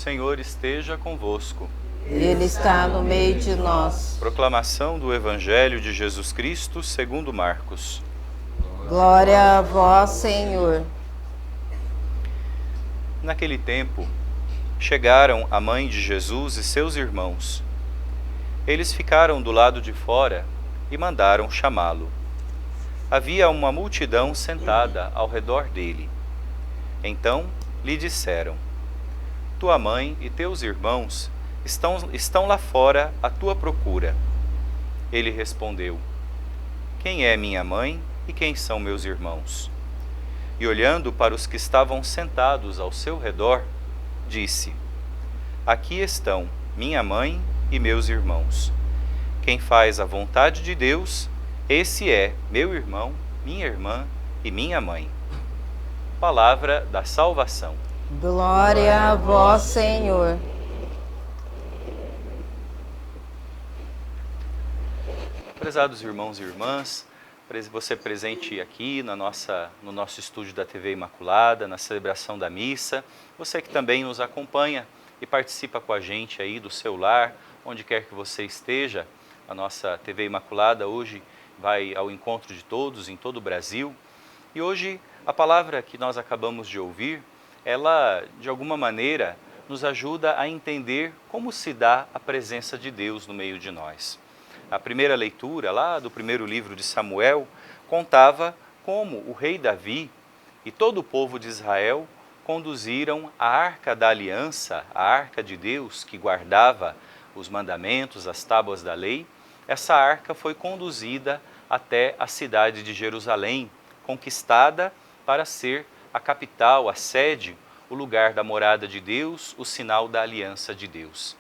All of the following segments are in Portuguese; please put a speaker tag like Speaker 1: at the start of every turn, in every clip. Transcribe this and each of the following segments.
Speaker 1: Senhor esteja convosco.
Speaker 2: Ele está no meio de nós.
Speaker 1: Proclamação do Evangelho de Jesus Cristo segundo Marcos.
Speaker 2: Glória a vós, Senhor.
Speaker 1: Naquele tempo, chegaram a mãe de Jesus e seus irmãos. Eles ficaram do lado de fora e mandaram chamá-lo. Havia uma multidão sentada ao redor dele. Então lhe disseram: tua mãe e teus irmãos estão lá fora à tua procura. Ele respondeu: quem é minha mãe e quem são meus irmãos? E olhando para os que estavam sentados ao seu redor, disse: aqui estão minha mãe e meus irmãos. Quem faz a vontade de Deus, esse é meu irmão, minha irmã e minha mãe. Palavra da salvação.
Speaker 2: Glória a vós, Senhor.
Speaker 1: Prezados irmãos e irmãs, você presente aqui no nosso estúdio da TV Imaculada, na celebração da missa, você que também nos acompanha e participa com a gente aí do seu lar, onde quer que você esteja. A nossa TV Imaculada hoje vai ao encontro de todos em todo o Brasil. E hoje a palavra que nós acabamos de ouvir, ela de alguma maneira nos ajuda a entender como se dá a presença de Deus no meio de nós. A primeira leitura lá do primeiro livro de Samuel contava como o rei Davi e todo o povo de Israel conduziram a arca da aliança, a arca de Deus que guardava os mandamentos, as tábuas da lei. Essa arca foi conduzida até a cidade de Jerusalém, conquistada para ser a capital, a sede, o lugar da morada de Deus, o sinal da aliança de Deus.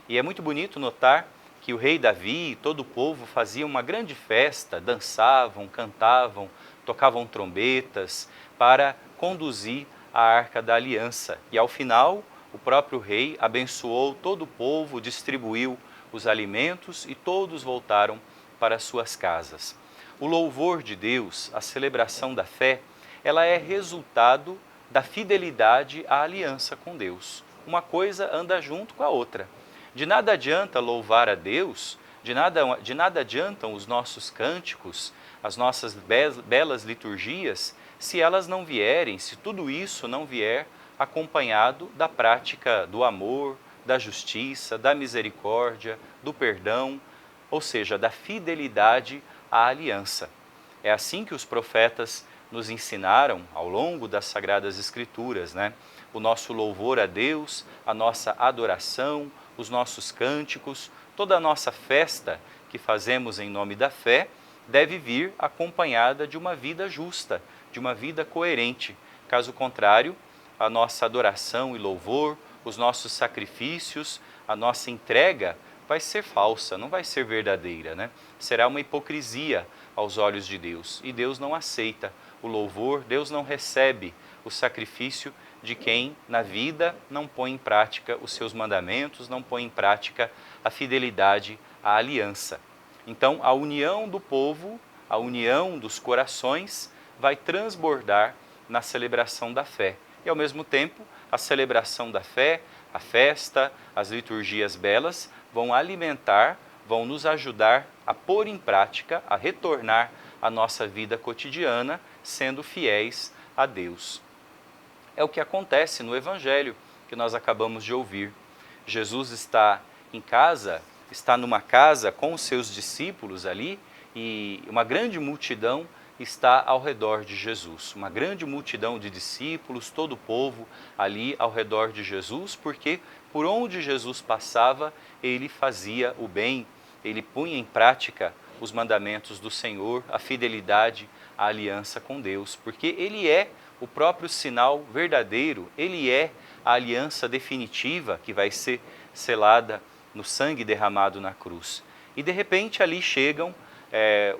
Speaker 1: E é muito bonito notar que o rei Davi e todo o povo faziam uma grande festa, dançavam, cantavam, tocavam trombetas para conduzir a arca da aliança. E ao final, o próprio rei abençoou todo o povo, distribuiu os alimentos e todos voltaram para suas casas. O louvor de Deus, a celebração da fé, ela é resultado da fidelidade à aliança com Deus. Uma coisa anda junto com a outra. De nada adianta louvar a Deus, de nada adiantam os nossos cânticos, as nossas belas liturgias, se elas não vierem, se tudo isso não vier acompanhado da prática do amor, da justiça, da misericórdia, do perdão, ou seja, da fidelidade à aliança. É assim que os profetas nos ensinaram ao longo das Sagradas Escrituras, né? O nosso louvor a Deus, a nossa adoração, os nossos cânticos, toda a nossa festa que fazemos em nome da fé deve vir acompanhada de uma vida justa, de uma vida coerente. Caso contrário, a nossa adoração e louvor, os nossos sacrifícios, a nossa entrega vai ser falsa, não vai ser verdadeira, né? Será uma hipocrisia aos olhos de Deus. E Deus não aceita o louvor, Deus não recebe o sacrifício de quem na vida não põe em prática os seus mandamentos, não põe em prática a fidelidade à aliança. Então, a união do povo, a união dos corações vai transbordar na celebração da fé. E, ao mesmo tempo, a celebração da fé, a festa, as liturgias belas vão alimentar, vão nos ajudar a pôr em prática, a retornar à nossa vida cotidiana, sendo fiéis a Deus. É o que acontece no Evangelho que nós acabamos de ouvir. Jesus está em casa, está numa casa com os seus discípulos ali e uma grande multidão está ao redor de Jesus. Uma grande multidão de discípulos, todo o povo ali ao redor de Jesus, porque por onde Jesus passava, ele fazia o bem, ele punha em prática os mandamentos do Senhor, a fidelidade à aliança com Deus, porque ele é o próprio sinal verdadeiro, ele é a aliança definitiva que vai ser selada no sangue derramado na cruz. E de repente ali chegam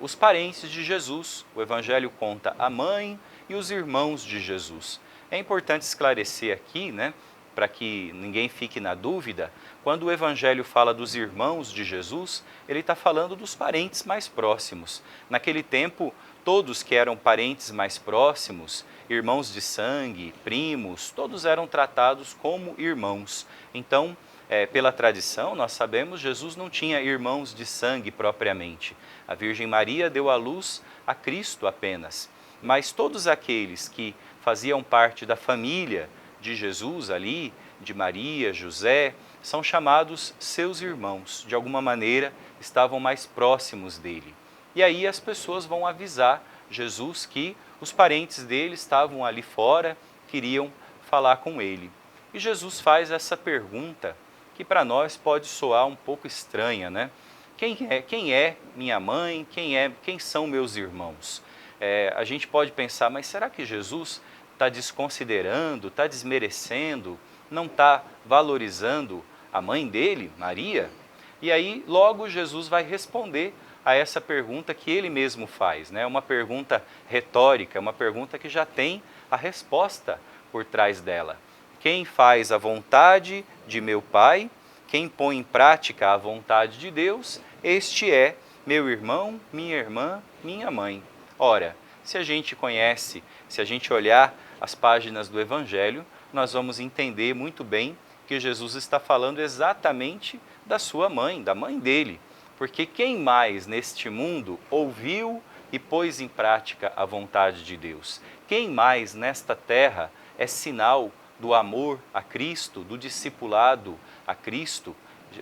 Speaker 1: os parentes de Jesus. O Evangelho conta a mãe e os irmãos de Jesus. É importante esclarecer aqui, né, para que ninguém fique na dúvida, quando o Evangelho fala dos irmãos de Jesus, ele está falando dos parentes mais próximos. Naquele tempo, todos que eram parentes mais próximos, irmãos de sangue, primos, todos eram tratados como irmãos. Então, pela tradição, nós sabemos, Jesus não tinha irmãos de sangue propriamente. A Virgem Maria deu à luz a Cristo apenas. Mas todos aqueles que faziam parte da família de Jesus ali, de Maria, José, são chamados seus irmãos. De alguma maneira, estavam mais próximos dele. E aí as pessoas vão avisar Jesus que os parentes dele estavam ali fora, queriam falar com ele. E Jesus faz essa pergunta que para nós pode soar um pouco estranha, né? Quem é minha mãe? Quem são meus irmãos? A gente pode pensar, mas será que Jesus está desconsiderando, está desmerecendo, não está valorizando a mãe dele, Maria? E aí logo Jesus vai responder a essa pergunta que ele mesmo faz, né? Uma pergunta retórica, uma pergunta que já tem a resposta por trás dela. Quem faz a vontade de meu Pai, quem põe em prática a vontade de Deus, este é meu irmão, minha irmã, minha mãe. Ora, se a gente conhece, se a gente olhar as páginas do Evangelho, nós vamos entender muito bem que Jesus está falando exatamente da sua mãe, da mãe dele. Porque quem mais neste mundo ouviu e pôs em prática a vontade de Deus? Quem mais nesta terra é sinal do amor a Cristo, do discipulado a Cristo?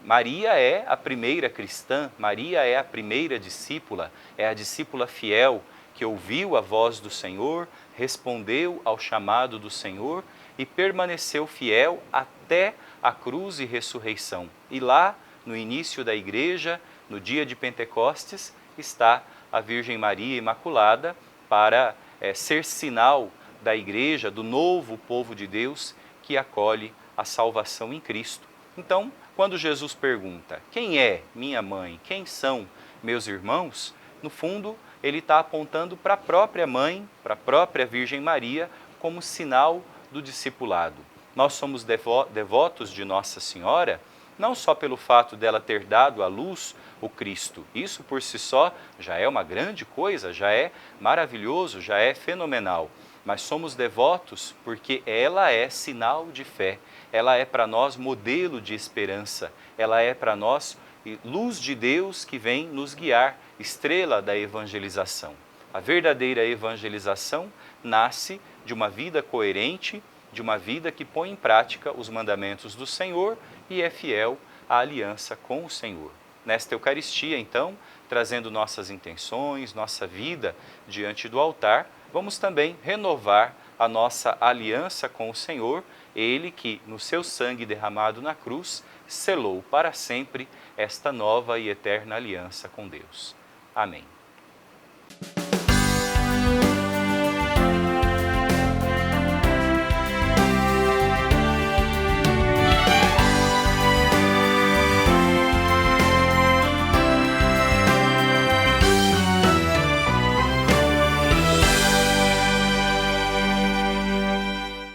Speaker 1: Maria é a primeira cristã, Maria é a primeira discípula, é a discípula fiel que ouviu a voz do Senhor, respondeu ao chamado do Senhor e permaneceu fiel até a cruz e ressurreição. E lá, no início da igreja, no dia de Pentecostes, está a Virgem Maria Imaculada para ser sinal da igreja, do novo povo de Deus que acolhe a salvação em Cristo. Então, quando Jesus pergunta, quem é minha mãe, quem são meus irmãos? No fundo, ele está apontando para a própria mãe, para a própria Virgem Maria, como sinal do discipulado. Nós somos devotos de Nossa Senhora, não só pelo fato dela ter dado à luz o Cristo. Isso por si só já é uma grande coisa, já é maravilhoso, já é fenomenal. Mas somos devotos porque ela é sinal de fé, ela é para nós modelo de esperança, ela é para nós luz de Deus que vem nos guiar, estrela da evangelização. A verdadeira evangelização nasce de uma vida coerente, de uma vida que põe em prática os mandamentos do Senhor e é fiel à aliança com o Senhor. Nesta Eucaristia, então, trazendo nossas intenções, nossa vida diante do altar, vamos também renovar a nossa aliança com o Senhor, Ele que, no seu sangue derramado na cruz, selou para sempre esta nova e eterna aliança com Deus. Amém.